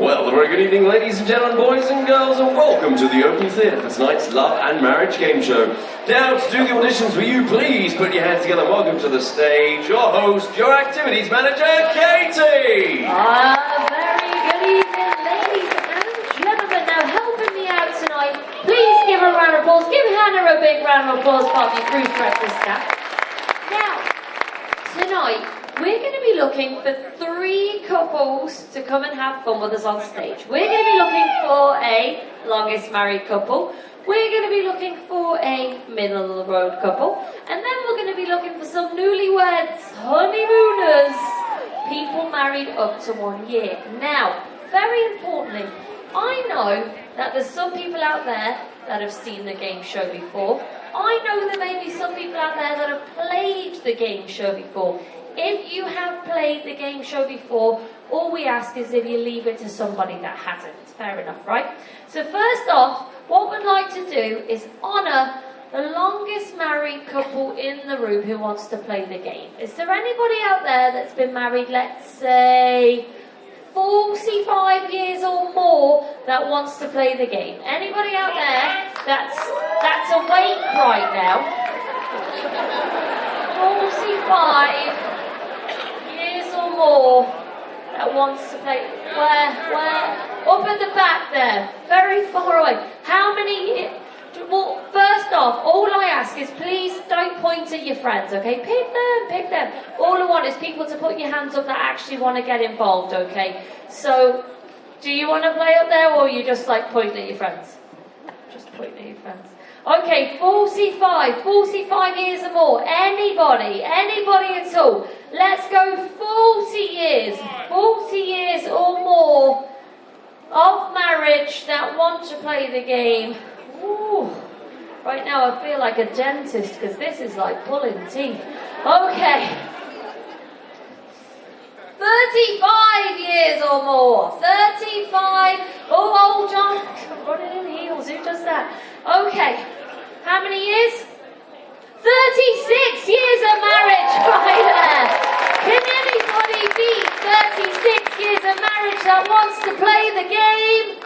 Well, a very good evening, ladies and gentlemen, boys and girls, and welcome to the Open Theatre for tonight's Love and Marriage Game Show. Now, to do the auditions, will you please put your hands together and welcome to the stage your host, your activities manager, Katie! Very good evening, ladies and gentlemen. Now, helping me out tonight, please give her a round of applause. Give Hannah a big round of applause, part of your cruise director staff. Now, tonight, we're going to be looking for 3 couples to come and have fun with us on stage. We're going to be looking for a longest married couple. We're going to be looking for a middle of the road couple. And then we're going to be looking for some newlyweds, honeymooners, people married up to 1 year. Now, very importantly, I know that there's some people out there that have seen the game show before. I know there may be some people out there that have played the game show before. If you have played the game show before, all we ask is if you leave it to somebody that hasn't. Fair enough, right? So first off, what we'd like to do is honour the longest married couple in the room who wants to play the game. Is there anybody out there that's been married, let's say, 45 years or more that wants to play the game? Anybody out there that's awake right now? 45 years or more that wants to play. Where? Up at the back there, very far away. How many? Well, first off, all I ask is please don't point at your friends, okay? Pick them. All I want is people to put your hands up that actually want to get involved, okay? So, do you want to play up there, or are you just like pointing at your friends? Just pointing at your friends. Okay, 45 years or more. Anybody at all. Let's go 40 years or more of marriage that want to play the game. Ooh. Right now I feel like a dentist because this is like pulling teeth. Okay. 35 years or more. 35. Oh, old John. Running in heels. Who does that? Okay. How many years? 36 years of marriage right there. Can anybody beat 36 years of marriage that wants to play the game?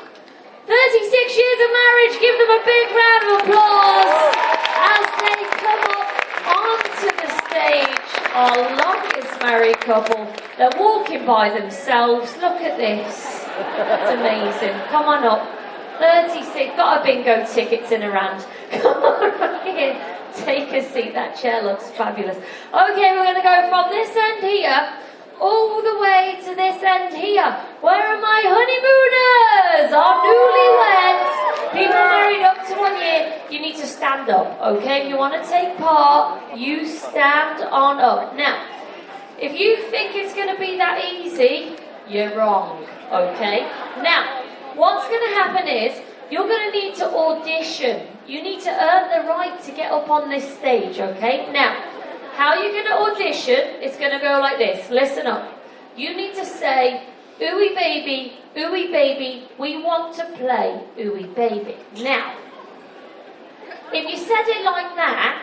36 years of marriage. Give them a big round of applause as they come up onto the stage. Our longest married couple. They're walking by themselves. Look at this. It's amazing. Come on up. 36. Got a bingo tickets in her hand. Come on right here. Take a seat. That chair looks fabulous. Okay, we're going to go from this end here all the way to this end here. Where are my honeymooners? Our newlyweds. People married up to 1 year. You need to stand up, okay? If you want to take part, you stand on up. Now, if you think it's going to be that easy, you're wrong, okay? Now, what's going to happen is you're going to need to audition. You need to earn the right to get up on this stage, okay? Now, how you're going to audition, it's going to go like this. Listen up. You need to say, ooey baby, we want to play ooey baby. Now, if you said it like that,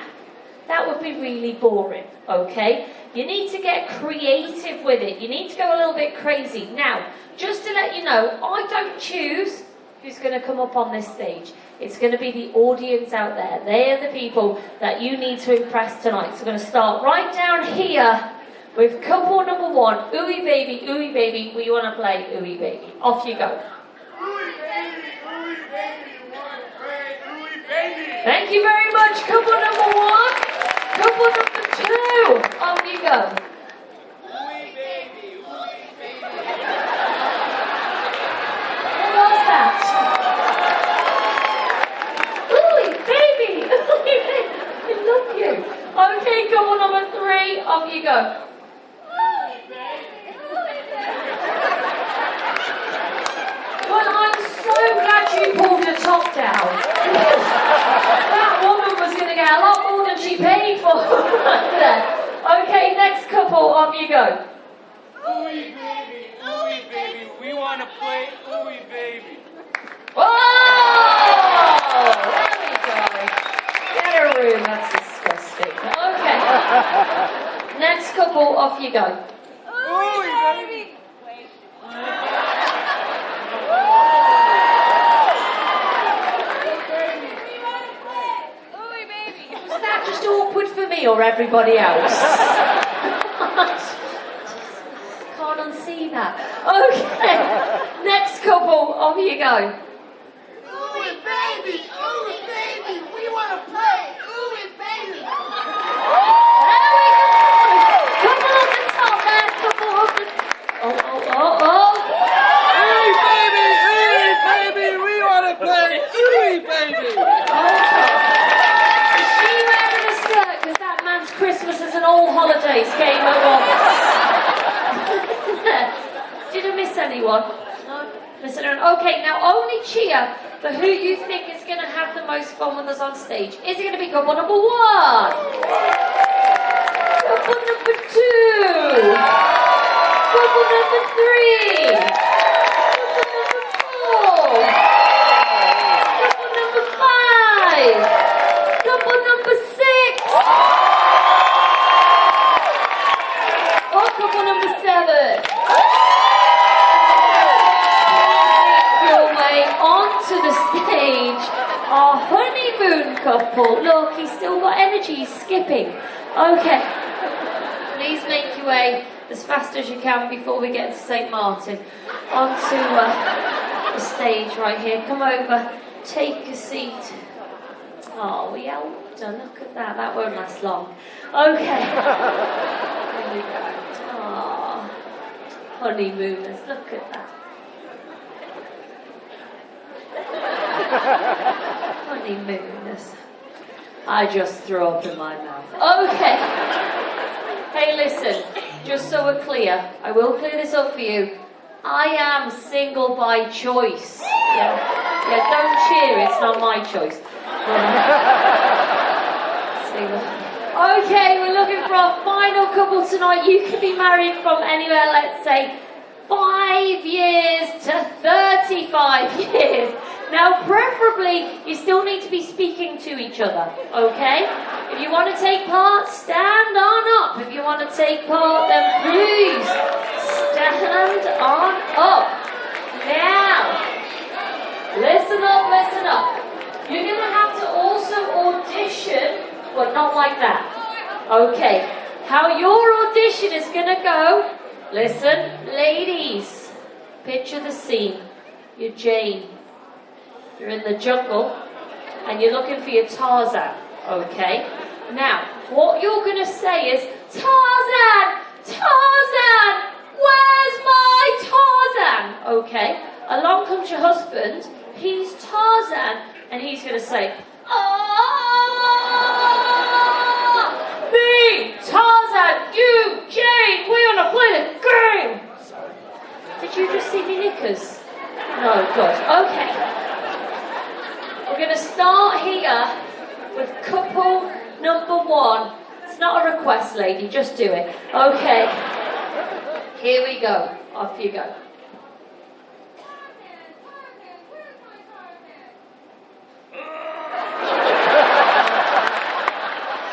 that would be really boring, okay? You need to get creative with it. You need to go a little bit crazy. Now, just to let you know, I don't choose who's going to come up on this stage. It's going to be the audience out there. They are the people that you need to impress tonight. So we're going to start right down here with couple number 1. Ooey baby, we want to play ooey baby. Off you go. Ooey baby, we want to play ooey baby. Thank you very much. Couple number 1. Couple number 2. Off you go. Ooey baby, ooey baby. What was that? I love you. Okay, couple number 3, off you go. Well, I'm so glad you pulled the top down. That woman was going to get a lot more than she paid for right there. Okay, next couple, off you go. Ooey baby, we want to play ooey baby. Oh! There we go. Get a room, that's disgusting. Okay. Next couple, off you go. Ooey baby. me or everybody else? Can't unsee that. Okay, next couple, off you go. Ooh, baby, we want to play. Ooh, baby. There we go. Couple on the top there, couple on the... Oh. Ooh, baby, we want to play. Ooh, baby. Is she wearing a skirt? Because that man's Christmas is an all holidays game at once. Did I miss anyone? No? Miss anyone? Okay, now only cheer for who you think is going to have the most fun with us on stage. Is it going to be couple number 1? Couple number 2? Couple number 3? Couple number 4? Couple number 5? Couple number 6? Or couple number 7? Your way onto the stage, our honeymoon couple. Look, he's still got energy, he's skipping. Okay, please make your way as fast as you can before we get to St. Martin. Onto the stage right here. Come over, take a seat. Oh, we helped her, look at that, that won't last long. Okay, there we go. Oh, honeymooners, look at that. Honeymooners. I just threw up in my mouth. Okay. Hey, listen, just so we're clear, I will clear this up for you. I am single by choice. Yeah, don't cheer, it's not my choice. Single. Okay, we're looking for our final couple tonight. You can be married from anywhere, let's say 5 years to 35 years. Now, preferably, you still need to be speaking to each other, okay? If you want to take part, stand on up. If you want to take part, then please stand on up. Now, listen up. You're going to have to also audition, but not like that. Okay, how your audition is going to go, listen, ladies, picture the scene. You're Jane. You're in the jungle, and you're looking for your Tarzan, okay? Now, what you're going to say is, Tarzan! Where's my Tarzan? Okay, along comes your husband, he's Tarzan, and he's going to say, me, Tarzan, you, Jane, we want to play the game! Did you just see me knickers? No, good, okay. We're going to start here with couple number 1. It's not a request, lady, just do it. Okay. Here we go. Off you go.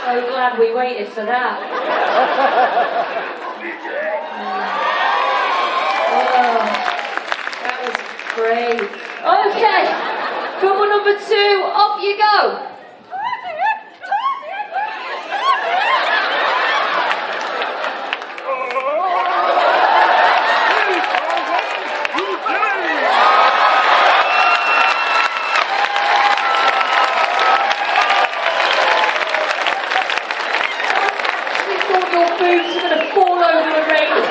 So glad we waited for that. Oh, that was great. Okay. Couple number 2, off you go. We thought your boobs were going to fall over the railing.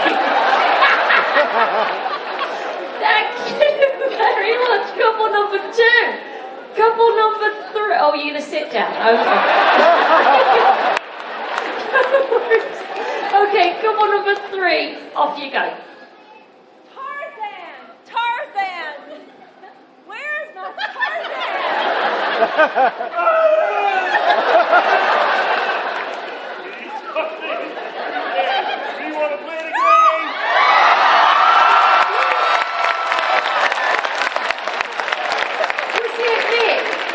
Thank you very much. Couple number 2. Couple number 3. Oh, you're going to sit down. Okay. Okay, couple number 3. Off you go. Tarzan! Where's my Tarzan? We want to play the game.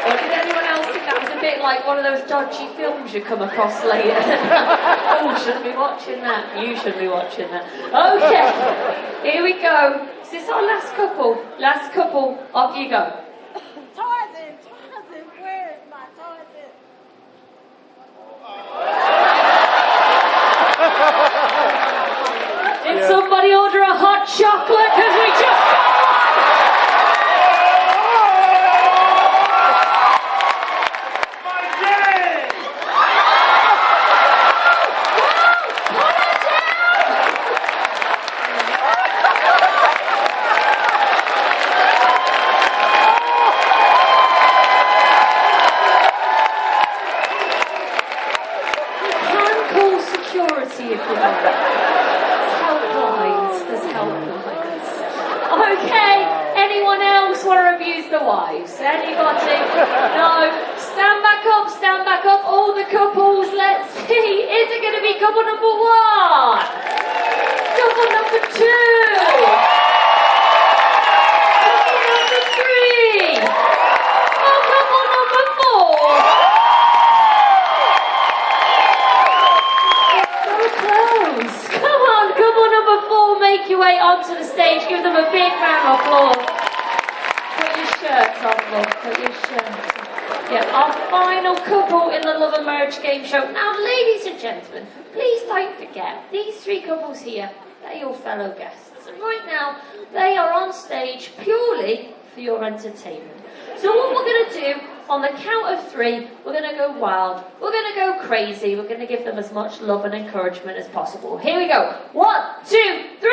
Or did anyone else think that was a bit like one of those dodgy films you come across later? Oh, shouldn't be watching that. You shouldn't be watching that. Okay, here we go. Is this our last couple? Last couple, off you go. Tarzan, where's my Tarzan? Okay, anyone else want to abuse the wives? Anybody? No. Stand back up, all the couples. Let's see. Is it going to be couple number 1? Couple number 2? Couple number 3? Or couple number 4? It's so close. Come on, couple number 4, make your way onto the stage. Give them a big round of applause. Put your shirts on, love. Put your shirts on. Yeah, our final couple in the Love and Marriage Game Show. Now, ladies and gentlemen, please don't forget, these 3 couples here, they're your fellow guests. And right now, they are on stage purely for your entertainment. So what we're going to do, on the count of 3, we're going to go wild. We're going to go crazy. We're going to give them as much love and encouragement as possible. Here we go. 1, 2, 3!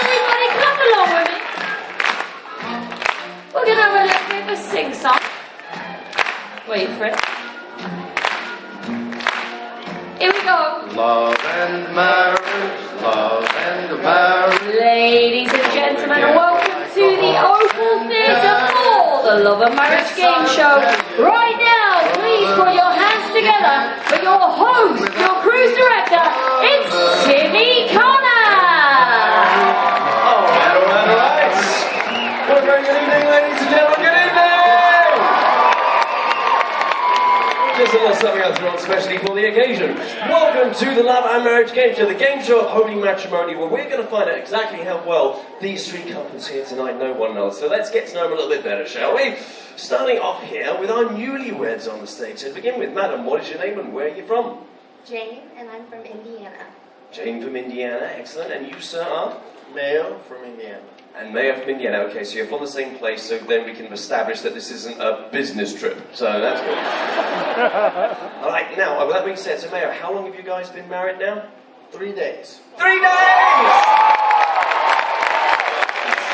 Everybody clap along with me. We're going to have a little bit of a sing-song. Wait for it. Here we go. Love and marriage, love and marriage. Ladies and gentlemen, welcome to the Opal Theatre for the Love and Marriage Game Show. Right now, please put your hands together for your host, your cruise director, it's Timmy Connor. All right. Well, very good evening, ladies and gentlemen. Good evening. Just a little something else on especially for the occasion. Welcome to the Love and Marriage Game Show, the game show of holy matrimony, where we're going to find out exactly how well these 3 couples here tonight know one another. So let's get to know them a little bit better, shall we? Starting off here with our newlyweds on the stage. So to begin with, madam, what is your name and where are you from? Jane, and I'm from Indiana. Jane from Indiana, excellent. And you, sir, are? Mayo from Indiana. And Mayor from Indiana. Okay, so you're from the same place, so then we can establish that this isn't a business trip. So that's good. All right, now, with that being said, so Mayor, how long have you guys been married now? 3 days. 3 days!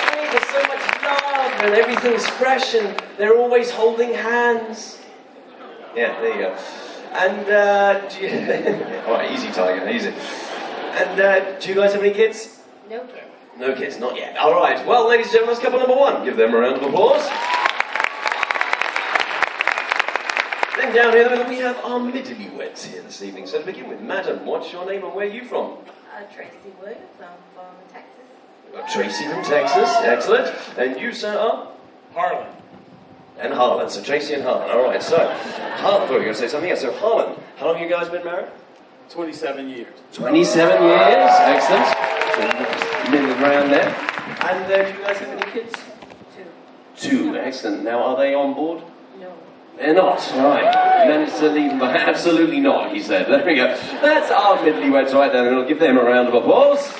Sweet, there's so much love, and everything's fresh, and they're always holding hands. Yeah, there you go. And, do you... All right, easy, Tiger, easy. And, do you guys have any kids? No kids. No kids, not yet. All right. Well, ladies and gentlemen, that's couple number 1. Give them a round of applause. Then down here in the middle, we have our middlyweds here this evening. So to begin with, madam, what's your name and where are you from? Tracy Williams. I'm from Texas. We've got Tracy from Texas. Excellent. And you, sir, are? Harlan. And Harlan. So Tracy and Harlan. All right. So, Harlan, you're going to say something else. So Harlan, how long have you guys been married? 27 years. 27 years. Excellent. So, middle ground there. And do you guys have any kids? 2. Excellent. Now, are they on board? No. They're not. Right. Managed to leave them. Absolutely not, he said. There we go. That's our middlyweds right there, and we'll give them a round of applause.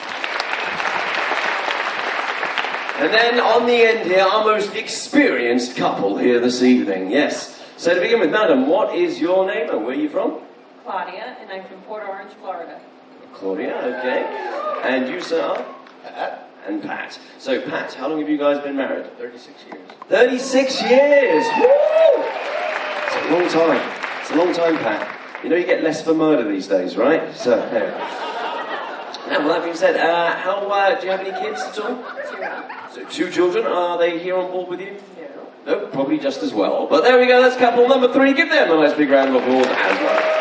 And then on the end here, our most experienced couple here this evening. Yes. So to begin with, madam, what is your name and where are you from? Claudia, and I'm from Port Orange, Florida. Claudia, okay. And you, sir? Pat. And Pat. So, Pat, how long have you guys been married? 36 years. 36 years! Woo! It's a long time. It's a long time, Pat. You know you get less for murder these days, right? So, there. Now, with that being said, do you have any kids at all? 2. So, 2 children. Are they here on board with you? No, probably just as well. But there we go, that's couple number 3. Give them a nice big round of applause as well.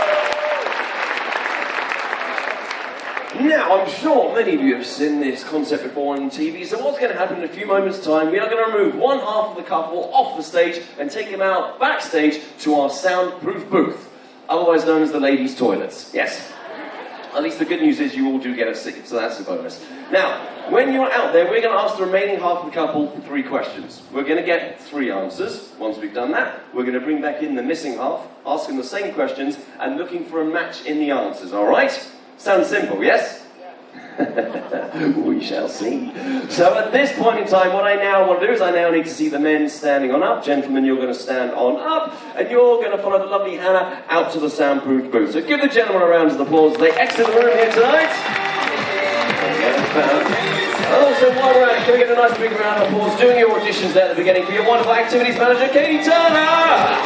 Now, I'm sure many of you have seen this concept before on TV, so what's going to happen in a few moments' time, we are going to remove one half of the couple off the stage and take them out backstage to our soundproof booth, otherwise known as the ladies' toilets. Yes. At least the good news is you all do get a seat, so that's a bonus. Now, when you're out there, we're going to ask the remaining half of the couple 3 questions. We're going to get 3 answers. Once we've done that, we're going to bring back in the missing half, ask them the same questions, and looking for a match in the answers, all right? Sounds simple, yes? We shall see. So at this point in time, what I now want to do is I now need to see the men standing on up. Gentlemen, you're going to stand on up, and you're going to follow the lovely Hannah out to the soundproof booth. So give the gentlemen a round of applause as they exit the room here tonight. And also, while we're at it, can we get a nice big round of applause doing your auditions there at the beginning for your wonderful activities manager, Katie Turner.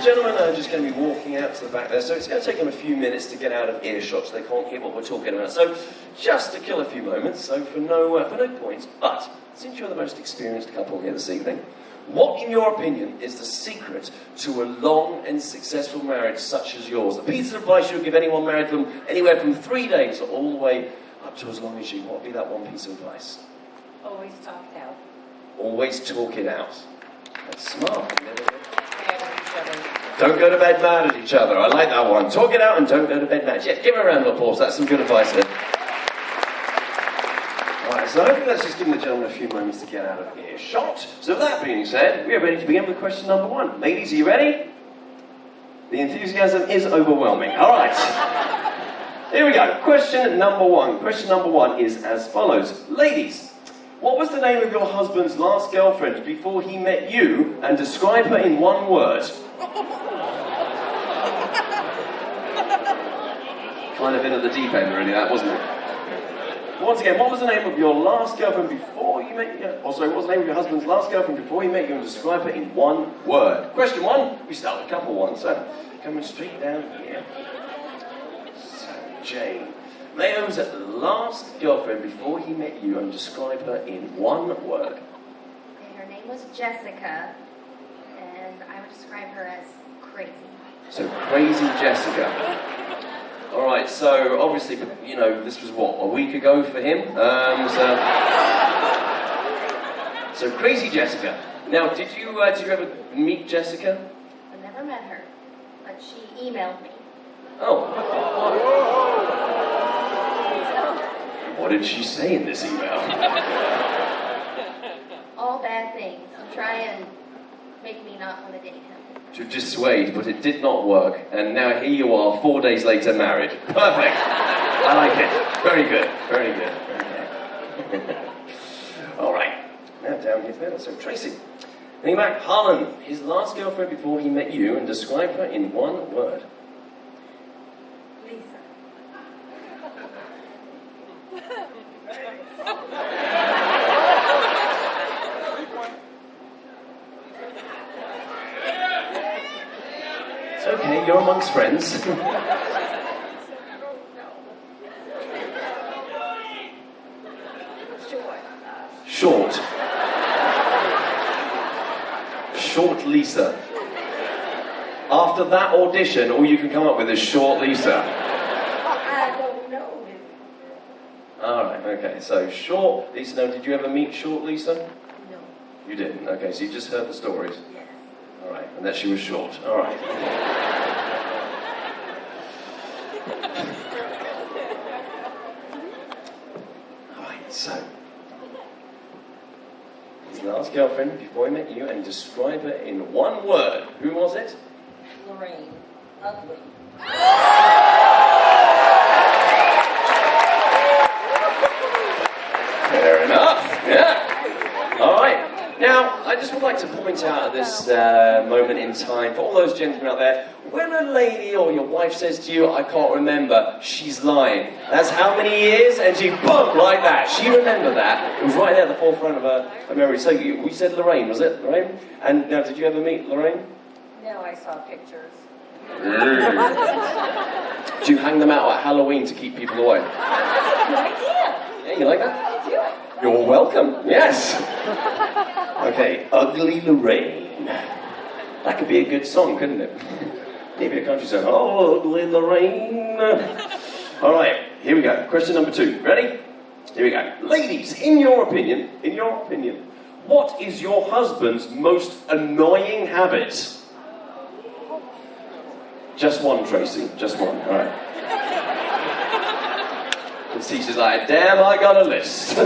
gentlemen are just going to be walking out to the back there, so it's going to take them a few minutes to get out of earshot, so they can't hear what we're talking about. So, just to kill a few moments, so for no points, but since you're the most experienced couple here this evening, what, in your opinion, is the secret to a long and successful marriage such as yours? The piece of advice you would give anyone married from anywhere from 3 days all the way up to as long as you, what would be that one piece of advice? Always talk it out. Always talk it out. That's smart. Mad at each other. Don't go to bed mad at each other. I like that one. Talk it out and don't go to bed mad. Yeah, give her a round of applause. That's some good advice there. Alright, so hopefully that's just giving the gentleman a few moments to get out of earshot. So with that being said, we are ready to begin with question number 1. Ladies, are you ready? The enthusiasm is overwhelming. Alright. Here we go. Question number 1. Question number 1 is as follows. Ladies, what was the name of your husband's last girlfriend before he met you, and describe her in one word? Kind of in at the deep end, really, that, wasn't it? Once again, what was the name of your last girlfriend before you met you? Oh, sorry, what was the name of your husband's last girlfriend before he met you, and describe her in one word? Question 1, we start with couple 1, so coming straight down here. So, Jane. Leo's last girlfriend before he met you, and describe her in one word. Okay, her name was Jessica, and I would describe her as crazy. So, crazy Jessica. Alright, so obviously, you know, this was what, a week ago for him? So crazy Jessica. Now, did you ever meet Jessica? I never met her, but she emailed me. Oh. What did she say in this email? All bad things to try and make me not want to date him. To dissuade, but it did not work, and now here you are, 4 days later, married. Perfect. I like it. Very good. Very good. Very good. All right. Now down here further. So Tracy, think back. Harlan, his last girlfriend before he met you, and describe her in one word. Lisa. It's okay, you're amongst friends. Short. Short Lisa. After that audition, all you can come up with is Short Lisa. I don't know. Alright, okay, so Short Lisa. Now, did you ever meet Short Lisa? No. You didn't, okay, so you just heard the stories. Yes. Alright, and that she was short. Alright. Alright, so. His last girlfriend before he met you, and describe her in one word. Who was it? Lorraine. Ugly. Fair enough, yeah. Alright. Now, I just would like to point out at this moment in time, for all those gentlemen out there, when a lady or your wife says to you, I can't remember, she's lying. That's how many years? And she, boom, like that. She remembered that. It was right there at the forefront of her memory. So we said Lorraine, was it? Lorraine? And now, did you ever meet Lorraine? No, I saw pictures. Do you hang them out at Halloween to keep people away? Good idea. Yeah, you like that? Do it. You're welcome, yes. Okay, Ugly Lorraine. That could be a good song, couldn't it? Maybe a country song. Oh, Ugly Lorraine. All right, here we go. Question number 2. Ready? Here we go. Ladies, in your opinion, what is your husband's most annoying habit? Just one, Tracy. Just one. All right. And she's like, damn, I got a list.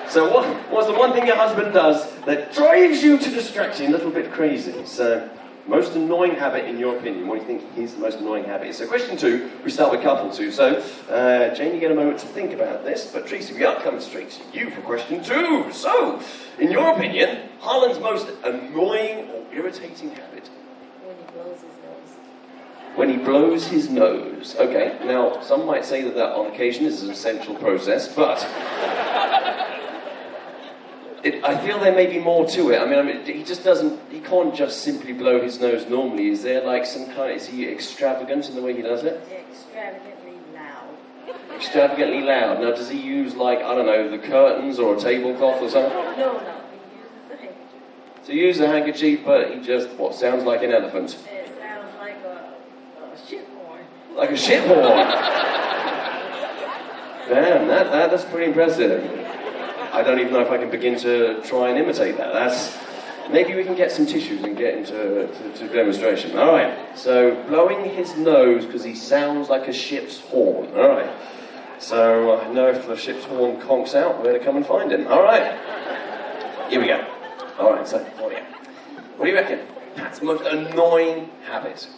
So what's the one thing your husband does that drives you to distraction, a little bit crazy? So, most annoying habit in your opinion. What do you think is the most annoying habit? So question 2, we start with couple 2. So, Jane, you get a moment to think about this, but Tracy, we are coming straight to you for question 2. So, in your opinion, Harlan's most annoying or irritating habit? When he blows his nose. When he blows his nose. Okay, now, some might say that on occasion is an essential process, but... I feel there may be more to it. I mean, he just doesn't, he can't just simply blow his nose normally. Is there like some kind, is he extravagant in the way he does it? Extravagantly loud. Extravagantly loud. Now, does he use like, I don't know, the curtains or a tablecloth or something? No, he uses the handkerchief. So he uses a handkerchief, but he just, what, sounds like an elephant? It sounds like a shit horn. Like a shit horn. Damn, that's pretty impressive. I don't even know if I can begin to try and imitate that. Maybe we can get some tissues and get into to demonstration. All right, so blowing his nose because he sounds like a ship's horn. All right, so I know if the ship's horn conks out, where to come and find him. All right, here we go. All right, so what do you reckon? Pat's most annoying habit.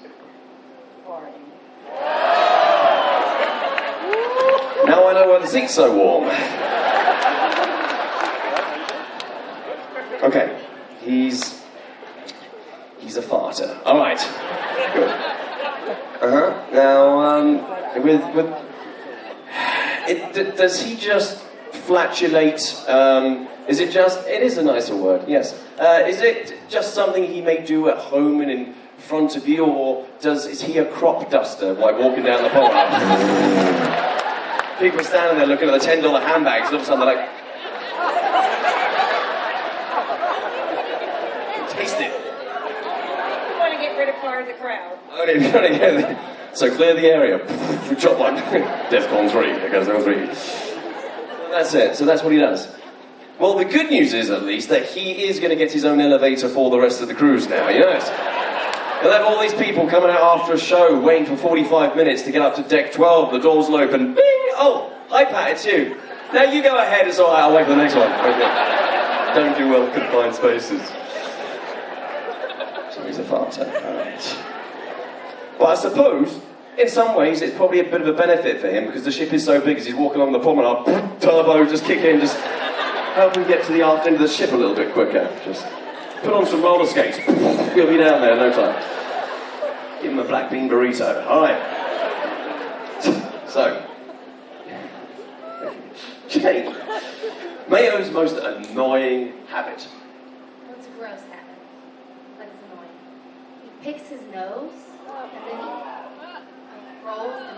Farting. Now I know why the seat's so warm. Okay, he's a farter. All right, good. Now, does he just flatulate? Is it just? It is a nicer word. Yes. Is it just something he may do at home and in front of you, or is he a crop duster while walking down the promenade? People standing there looking at the $10 handbags, and all of a sudden they're like. Taste it. You want to get rid of part of the crowd. So clear the area. Drop one. DEFCON 3. There goes number 3. That's it. So that's what he does. Well, the good news is, at least, that he is going to get his own elevator for the rest of the cruise now. Yes. He'll have all these people coming out after a show, waiting for 45 minutes to get up to deck 12. The doors will open. Bing! Oh, hi Pat, it's you. Now you go ahead. It's all right. I'll wait for the next one. Okay. Don't do well confined spaces. He's a farter. Alright. Well, I suppose, in some ways, it's probably a bit of a benefit for him because the ship is so big as he's walking along the promenade, turbo, just kick in, just help him get to the aft end of the ship a little bit quicker. Just put on some roller skates. He'll be down there in no time. Give him a black bean burrito. Alright. So. Jane. Mayo's most annoying habit. What's a gross habit? That's annoying. He picks his nose, and then he rolls and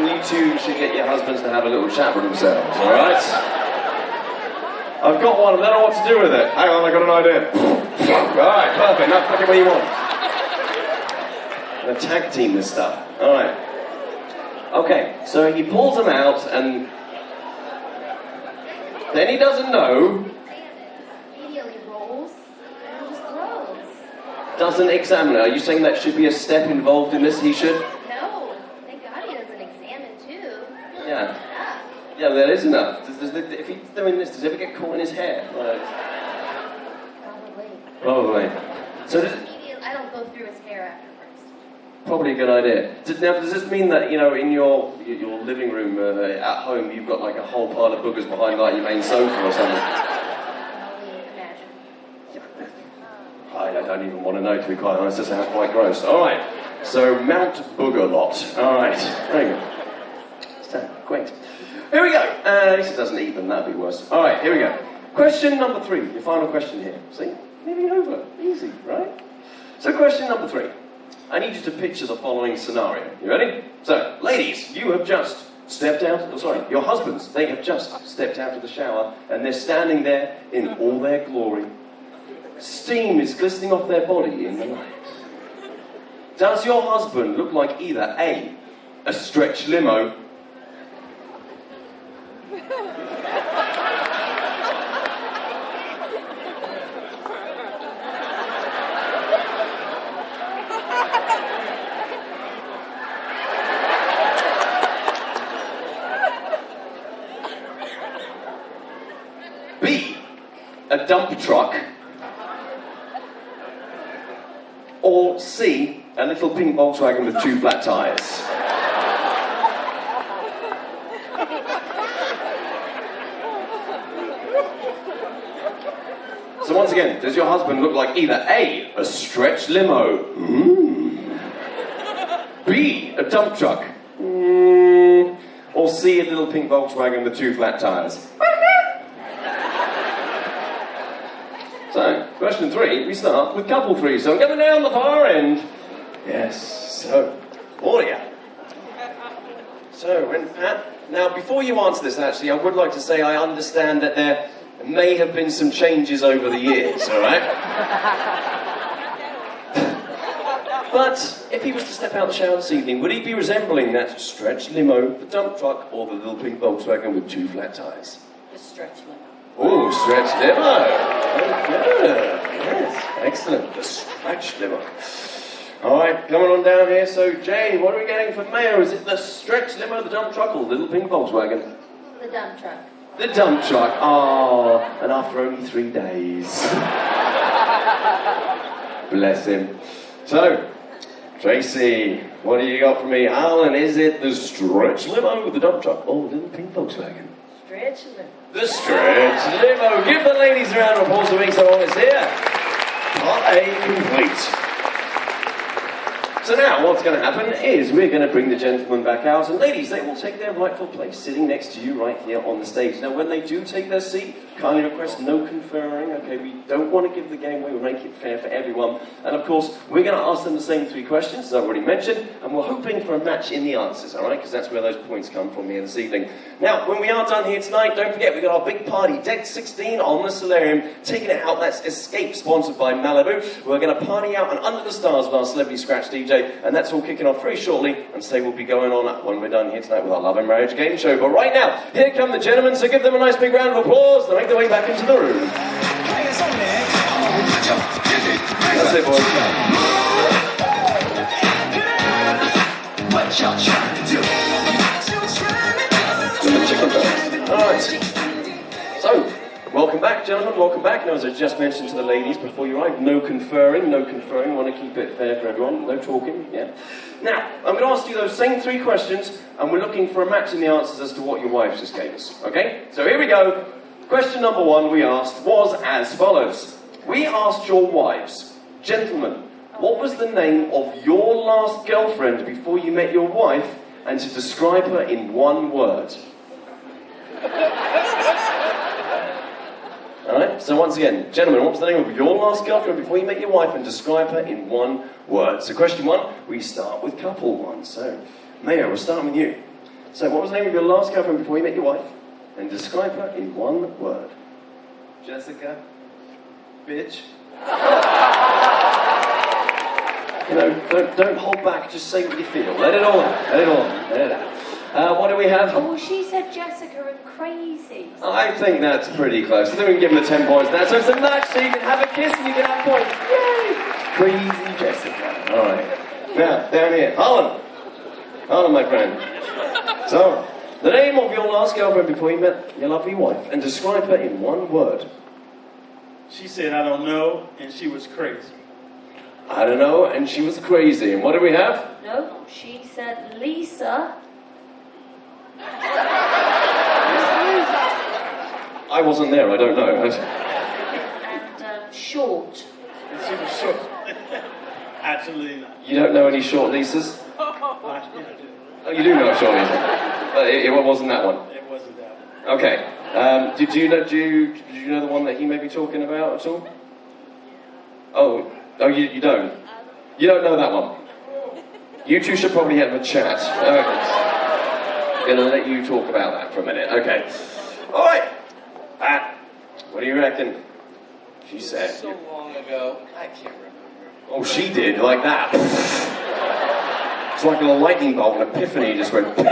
You two should get your husbands to have a little chat with themselves, alright? I've got one, I don't know what to do with it. Hang on, I got an idea. Alright, perfect, now put it where you want. I'm gonna tag team this stuff. Alright. Okay, so he pulls them out and then he doesn't know. immediately rolls and just throws. Doesn't examine it. Are you saying that should be a step involved in this? He should? No, thank God he doesn't examine too. Yeah. Yeah, there is enough. If he's doing this, does he ever get caught in his hair? Like, Probably. so I don't go through his hair after first. probably a good idea. Now, does this mean that, you know, in your living room at home, you've got like a whole pile of boogers behind like your main sofa or something? Only imagine. I don't even want to know, to be quite honest. That sounds quite gross. All right. So Mount Booger Lot. All right. Very good. Great. Here we go. At least it doesn't eat them. That'd be worse. All right. Here we go. Question number 3. Your final question here. See? Nearly over. Easy, right? So question number 3. I need you to picture the following scenario. You ready? So, ladies, you have just stepped out. Oh, sorry, your husbands. They have just stepped out of the shower, and they're standing there in all their glory. Steam is glistening off their body in the light. Does your husband look like either A, a stretch limo, B, a dump truck, or C, a little pink Volkswagen with 2 flat tyres? So So once again, does your husband look like either A, a stretch limo, B, a dump truck, or C, a little pink Volkswagen with 2 flat tires? So, question 3, we start with couple 3. So I'm coming down the far end. Yes, so, Audia. So, when Pat, now before you answer this actually, I would like to say I understand that there may have been some changes over the years, alright? But if he was to step out the shower this evening, would he be resembling that stretch limo, the dump truck, or the little pink Volkswagen with 2 flat tires? The stretch limo. Oh, stretch limo. Okay. Yes, excellent. The stretch limo. All right, coming on down here. So, Jane, what are we getting for mayor? Is it the stretch limo, the dump truck, or the little pink Volkswagen? The dump truck. The dump truck. Oh, and after only 3 days. Bless him. So, Tracy, what do you got for me? Alan, is it the stretch limo, the dump truck, or the little pink Volkswagen? Stretch limo. The stretch limo. Give the ladies a round of applause for being so honest here. Part A complete. So now, what's going to happen is we're going to bring the gentlemen back out, and ladies, they will take their rightful place, sitting next to you right here on the stage. Now, when they do take their seat, kindly request no conferring, okay? We don't want to give the game away, we'll make it fair for everyone. And of course, we're going to ask them the same 3 questions, as I've already mentioned, and we're hoping for a match in the answers, all right? Because that's where those points come from here this evening. Now, when we are done here tonight, don't forget, we've got our big party, Deck 16 on the Solarium, taking it out. That's Escape, sponsored by Malibu. We're going to party out and under the stars with our Celebrity Scratch DJ, and that's all kicking off very shortly, and so we'll be going on when we're done here tonight with our Love and Marriage game show. But right now, here come the gentlemen, so give them a nice big round of applause to make their way back into the room. That's it, boys. Alright. So, welcome back, gentlemen, welcome back. Now, as I just mentioned to the ladies before you arrived, no conferring, I want to keep it fair for everyone, no talking, yeah. Now, I'm going to ask you those same 3 questions, and we're looking for a match in the answers as to what your wives just gave us, okay? So here we go. Question number 1 we asked was as follows. We asked your wives, gentlemen, what was the name of your last girlfriend before you met your wife, and to describe her in 1 word? Alright, so once again, gentlemen, what was the name of your last girlfriend before you met your wife, and describe her in 1 word? So question 1, we start with couple 1. So, Mayor, we'll start with you. So what was the name of your last girlfriend before you met your wife, and describe her in 1 word? Jessica? Bitch? You know, don't hold back, just say what you feel. Let it all out, let it all out, let it out. What do we have? Oh, she said Jessica and crazy. I think that's pretty close. I think we can give them the 10 points now. So it's a match, so you can have a kiss and you can have points. Yay! Crazy Jessica. Alright. Now, down here. Harlan, my friend. So, the name of your last girlfriend before you met your lovely wife, and describe her in 1 word. She said, I don't know, and she was crazy. I don't know, and she was crazy. And what do we have? No, she said Lisa. I wasn't there, I don't know. And short. She was short. Absolutely not. You don't know any short Lisas? I do. Oh, you do know a short Lisa. But it wasn't that one. It wasn't that one. Okay. Did you know the one that he may be talking about at all? Oh, you don't? You don't know that one? You two should probably have a chat. I'm gonna let you talk about that for a minute. Okay. Alright. Pat, what do you reckon? She said. So long ago, I can't remember. Oh, she did, like that. It's like a lightning bolt, an epiphany just went ping!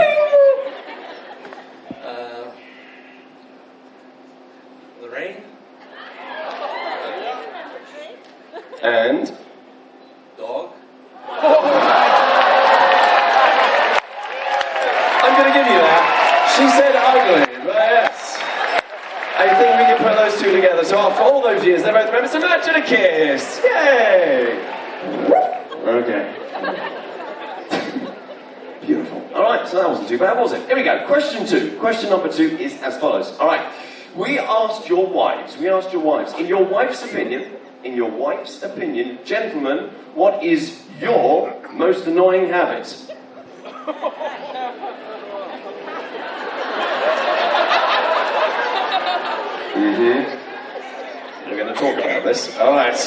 Lorraine? And? Dog? I'm going to give you that. She said ugly, but yes. I think we can put those 2 together. So after all those years, they're both members of Match and a Kiss. Yay! Okay. Beautiful. All right, so that wasn't too bad, was it? Here we go. Question 2. Question number 2 is as follows. All right. We asked your wives, in your wife's opinion, gentlemen, what is your most annoying habit? We're going to talk about this. All right.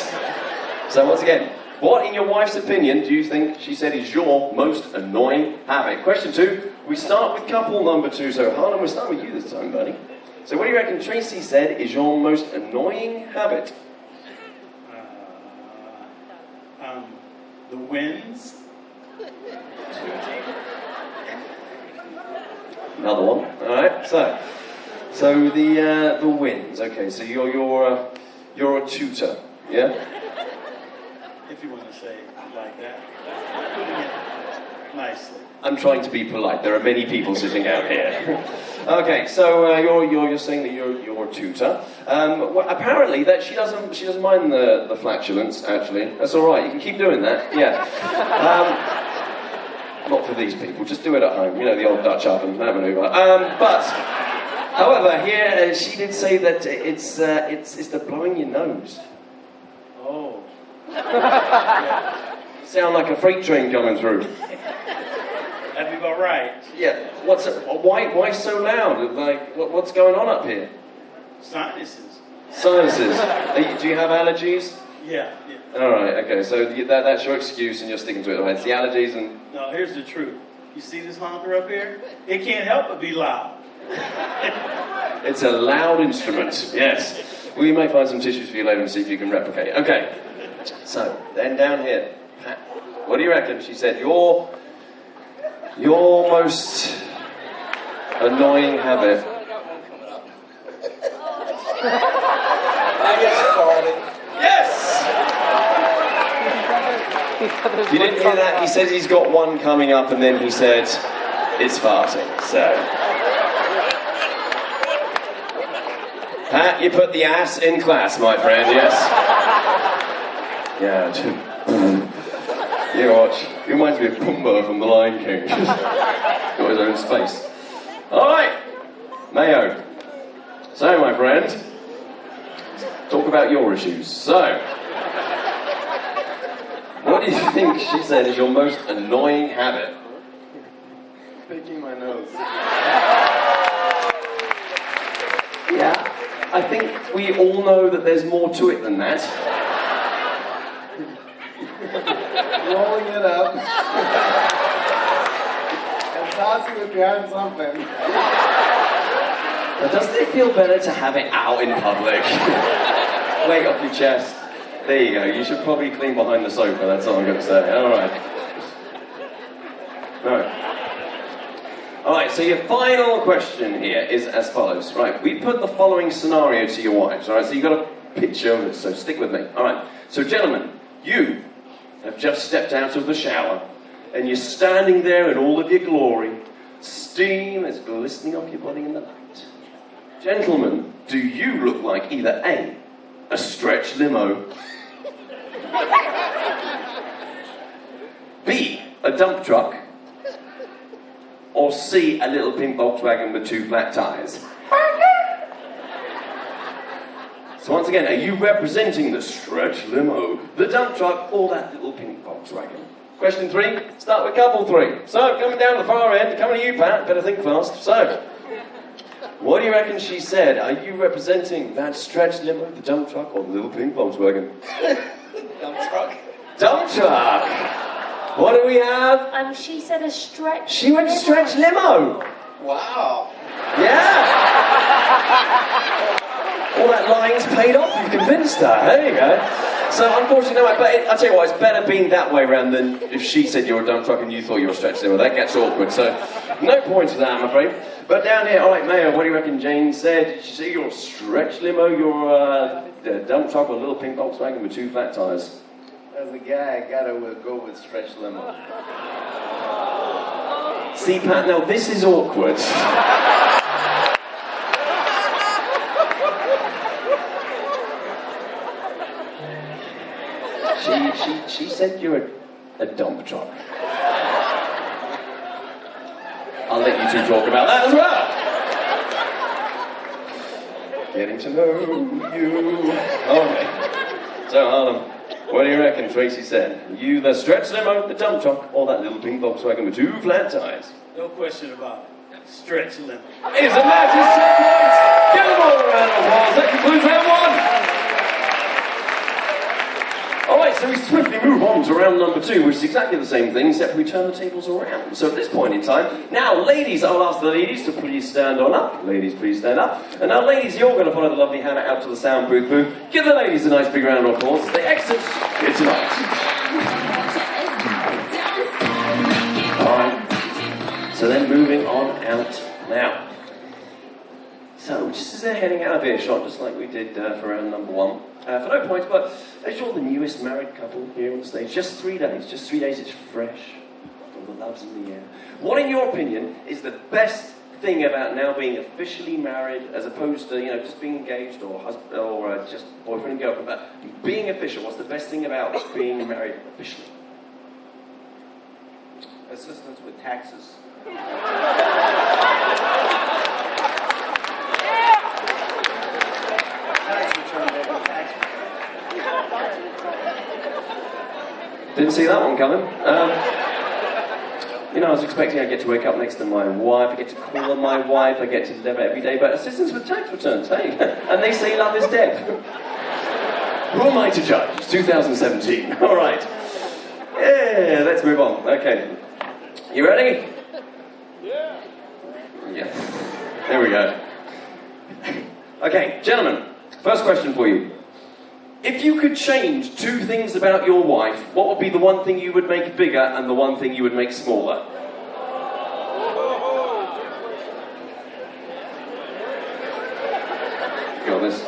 So once again, what, in your wife's opinion, do you think she said is your most annoying habit? Question 2. We start with couple number 2. So Harlan, we'll start with you this time, buddy. So what do you reckon Tracy said is your most annoying habit? The winds. Another one. All right. So the winds. Okay. So you're a tutor. Yeah. If you want to say it like that. Putting it nicely. I'm trying to be polite. There are many people sitting out here. Okay, so you're saying that you're a tutor. Well, apparently that she doesn't mind the flatulence. Actually, that's all right. You can keep doing that. Yeah. Not for these people. Just do it at home. You know, the old Dutch oven, that manoeuvre. But however, here she did say that it's the blowing your nose. Oh. Sound like a freight train coming through. That'd be about right. Yeah. Why so loud? Like, what's going on up here? Sinuses. Sinuses. Do you have allergies? Yeah. All right. Okay. So that's your excuse, and you're sticking to it. Right? It's the allergies and. No, here's the truth. You see this honker up here? It can't help but be loud. It's a loud instrument. Yes. We may find some tissues for you later and see if you can replicate. Okay. So then down here, Pat, what do you reckon? She said your most annoying habit. I get started. Yes! You didn't hear that? He said he's got one coming up, and then he said it's farting. So, Pat, you put the ass in class, my friend. Yes. Yeah. You watch. He reminds me of Pumbaa from The Lion King. Got his own space. All right, Mayo. So, my friend, talk about your issues. So, what do you think she said is your most annoying habit? Picking my nose. Yeah, I think we all know that there's more to it than that. Rolling it up. And tossing it behind something. But doesn't it feel better to have it out in public? Weight off your chest. There you go. You should probably clean behind the sofa, that's all I'm going to say. Alright, so your final question here is as follows. Right, we put the following scenario to your wives. Alright, so you've got a picture of it, so stick with me. Alright, so gentlemen, you have just stepped out of the shower, and you're standing there in all of your glory. Steam is glistening off your body in the light. Gentlemen, do you look like either A stretch limo, B, a dump truck, or C, a little pink Volkswagen with 2 flat tires? So once again, are you representing the stretch limo, the dump truck, or that little pink Volkswagen? Question 3, start with couple 3. So, coming down the far end, coming to you, Pat, better think fast. So, what do you reckon she said? Are you representing that stretch limo, the dump truck, or the little pink Volkswagen? Dump truck. Dump truck! What do we have? She said a stretch. She went stretch limo! Wow. Yeah! All that lying's paid off, you've convinced her. There you go. So unfortunately, no, but I'll tell you what, it's better being that way around than if she said you were a dump truck and you thought you were a stretch limo. That gets awkward, so no points for that, I'm afraid. But down here, all right, Mayo, what do you reckon Jane said? Did she say you're a stretch limo, you're a dump truck or a little pink Volkswagen with 2 flat tires? As a guy, I gotta go with stretch limo. See, Pat, now this is awkward. She said you're a dump truck. I'll let you two talk about that as Getting to know you. Okay. So, Harlem, what do you reckon Tracy said? You the stretch limo, the dump truck, or that little pink Volkswagen with 2 flat tires? No question about it. Stretch limit. It's a magic 10 points. Give them all a round of applause. That concludes round 1. Alright, so we swiftly move on to round number 2, which is exactly the same thing, except we turn the tables around. So at this point in time, now ladies, I'll ask the ladies to please stand on up. Ladies, please stand up. And now ladies, you're going to follow the lovely Hannah out to the soundproof booth. Give the ladies a nice big round of applause as they exit here tonight. Alright, so then moving on out now. So, just as they're heading out of earshot, just like we did for round number 1, for no points, but as you're the newest married couple here on the stage, just 3 days, it's fresh, all the love's in the air. What, in your opinion, is the best thing about now being officially married, as opposed to, just being engaged or just boyfriend and girlfriend, but being official? What's the best thing about being married officially? Assistance with taxes. Didn't see that one coming. I was expecting I'd get to wake up next to my wife, I get to call on my wife, I get to live every day, but assistance with tax returns, hey? And they say love is dead. Who am I to judge? It's 2017. All right. Yeah, let's move on. Okay. You ready? Yeah. There we go. Okay, gentlemen, first question for you. If you could change 2 things about your wife, what would be the one thing you would make bigger and the one thing you would make smaller? Got this.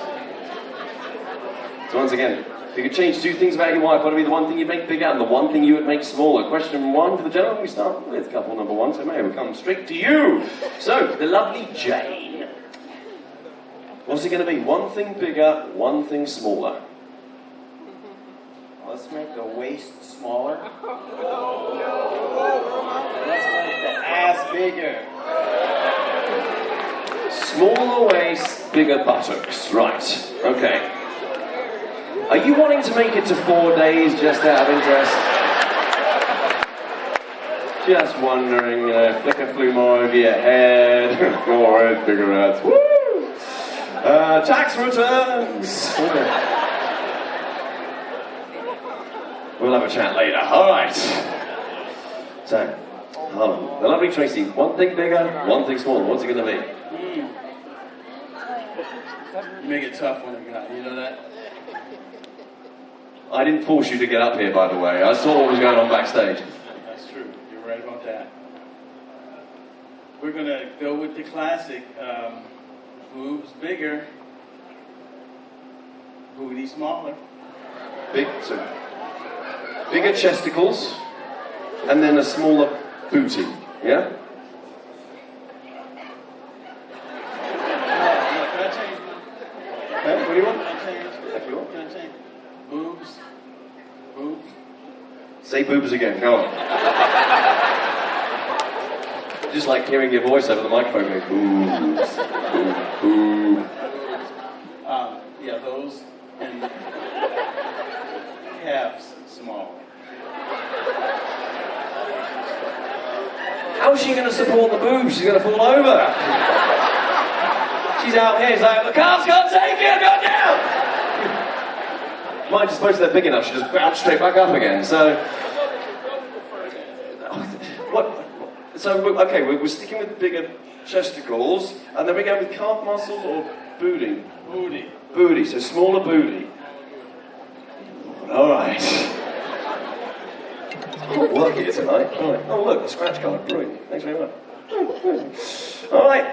So once again, if you could change 2 things about your wife, what would be the one thing you'd make bigger and the one thing you would make smaller? Question 1 for the gentleman. We start with couple number 1, so may we come straight to you. So, the lovely Jane. What's it going to be? One thing bigger, one thing smaller. Let's make the waist smaller. Let's make the ass bigger. Smaller waist, bigger buttocks. Right. Okay. Are you wanting to make it to 4 days just out of interest? Just wondering, flicker flew more over your head. Forehead, bigger ass. Woo! Tax returns. We'll have a chat later. All right. So, the lovely Tracy. One thing bigger, one thing smaller. What's it going to be? You make it tough on the guy, you know that? I didn't force you to get up here, by the way. I saw what was going on backstage. That's true. You're right about that. We're going to go with the classic. Boobs bigger, booty smaller. Bigger chesticles, and then a smaller booty. Yeah? Can I change? What do you want? Can I change? If you want. Can I change? Boobs. Say boobs again. Go on. Just like hearing your voice over the microphone. Going, boobs. Boob. Yeah, those and calves small. How's she going to support the boobs? She's going to fall over. She's out here, she's like, the calves can't take it, go down! Mine, suppose they're big enough, she just bounce straight back up again, so... Okay, we're sticking with bigger chesticles, and then we're going with calf muscles or booty? Booty, so smaller booty. Alright. Good work here tonight. All right. Oh look, a scratch card. Brilliant. Thanks very much. Alright.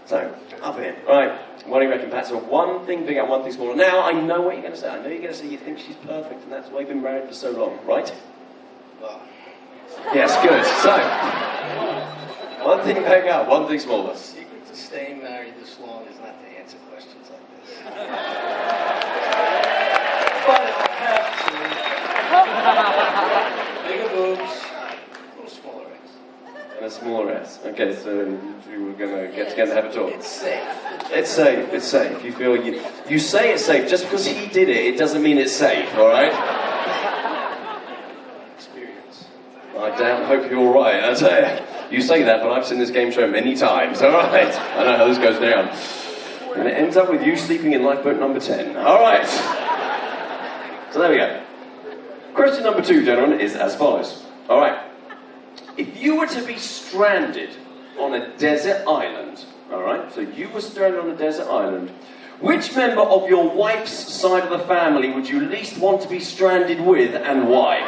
So, up here. Alright. What do you reckon, Pat? So one thing bigger, one thing smaller. Now, I know what you're going to say. I know you're going to say you think she's perfect, and that's why you've been married for so long, right? Yes, good. So, one thing bigger, one thing smaller. The secret to staying married this long is not to answer questions like this. But if I have to, bigger boobs, a little smaller eggs. And a smaller S. Okay, so we're going to get together and have a talk. It's safe. It's safe, it's safe. You feel you say it's safe, just because he did it doesn't mean it's safe, alright? Experience. I damn hope you're alright, I tell you. You say that, but I've seen this game show many times, alright? I know how this goes down. And it ends up with you sleeping in lifeboat number 10. Alright. So there we go. Question number 2, gentlemen, is as follows. Alright. If you were to be stranded on a desert island, alright, so you were stranded on a desert island, which member of your wife's side of the family would you least want to be stranded with, and why?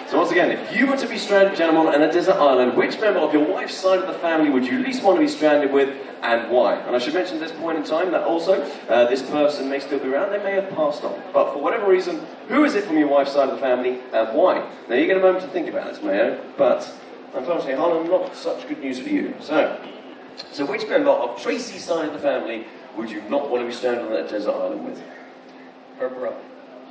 So once again, if you were to be stranded, gentlemen, on a desert island, which member of your wife's side of the family would you least want to be stranded with, and why? And I should mention at this point in time that also, this person may still be around, they may have passed on. But for whatever reason, who is it from your wife's side of the family, and why? Now you get a moment to think about this, Mayo, but unfortunately, Harlan, not such good news for you. So which member of Tracy's side of the family would you not want to be stranded on that desert island with? Her brother,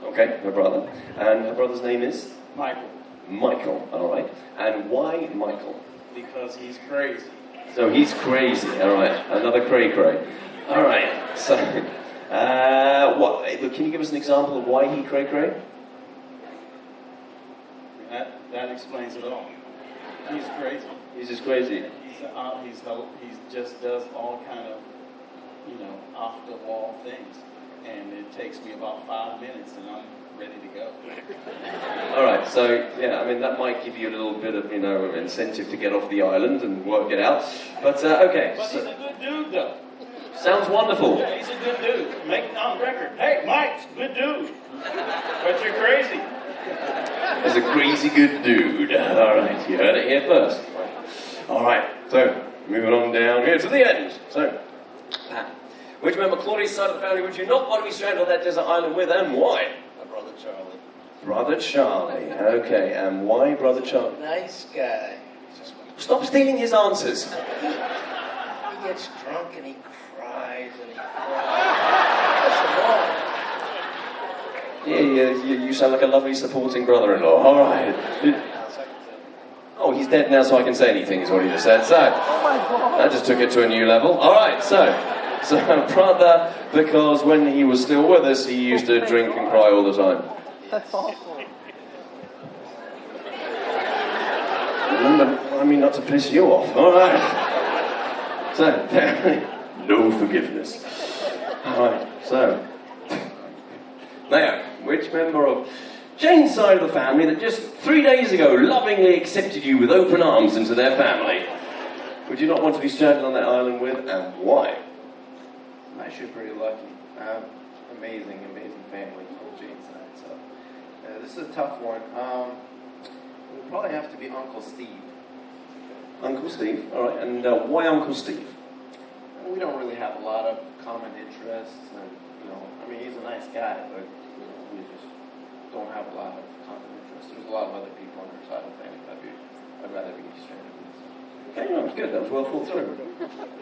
Okay, her brother. And her brother's name is? Michael, Michael, alright. And why Michael? because he's crazy. So he's crazy, alright. Another cray-cray. Alright, so, can you give us an example of why he cray-cray? That explains it all. He's crazy. He's just crazy. He just does all kind of, off the wall things, and it takes me about 5 minutes, and I'm ready to go. Alright, so, yeah, I mean, that might give you a little bit of, incentive to get off the island and work it out. But, okay. But he's a good dude, though. Sounds wonderful. Yeah, he's a good dude. Make it on record. Hey, Mike's a good dude. But you're crazy. He's a crazy good dude. Alright, you heard it here first. Alright, so, moving on down here to the end. So, Pat, which member of Claudia's side of the family would you not want to be stranded on that desert island with, and why? My brother Charlie. Brother Charlie. Okay, and why Brother Charlie? Nice guy. Stop stealing his answers. He gets drunk and he cries and he cries. Yeah, you sound like a lovely supporting brother-in-law. All right. Oh, he's dead now, so I can say anything, is what he just said. So, that just took it to a new level. All right, so brother, because when he was still with us, he used to drink and cry all the time. That's awful. Remember, I mean not to piss you off. All right. So, no forgiveness. All right, so. Now, which member of Jane's side of the family that just 3 days ago lovingly accepted you with open arms into their family would you not want to be stranded on that island with, and why? I'm actually pretty lucky. I have amazing family from Jane's side, so this is a tough one. It would probably have to be Uncle Steve. Uncle Steve, all right, and why Uncle Steve? We don't really have a lot of common interests, and he's a nice guy, but we just don't have a lot of common interests. There's a lot of other people on our side of the family that I'd rather be stranded with. Okay, that was good. That was well thought through.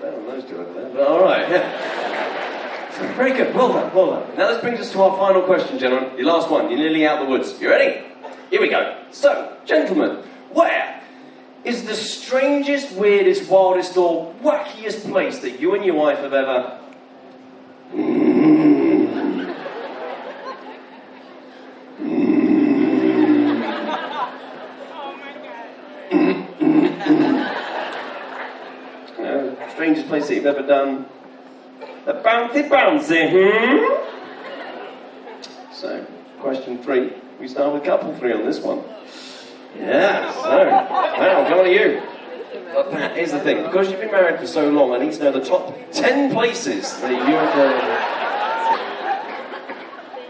Better than those two over there. But all right, yeah. Very good. Well done, well done. Now this brings us to our final question, gentlemen. Your last one. You're nearly out of the woods. You ready? Here we go. So, gentlemen, where is the strangest, weirdest, wildest, or wackiest place that you and your wife have ever... Strangest place that you've ever done the bouncy, So, question 3. We start with couple 3 on this one. Yeah, so, well, come on to you. But Pat, here's the thing. Because you've been married for so long, I need to know the top 10 places that you have...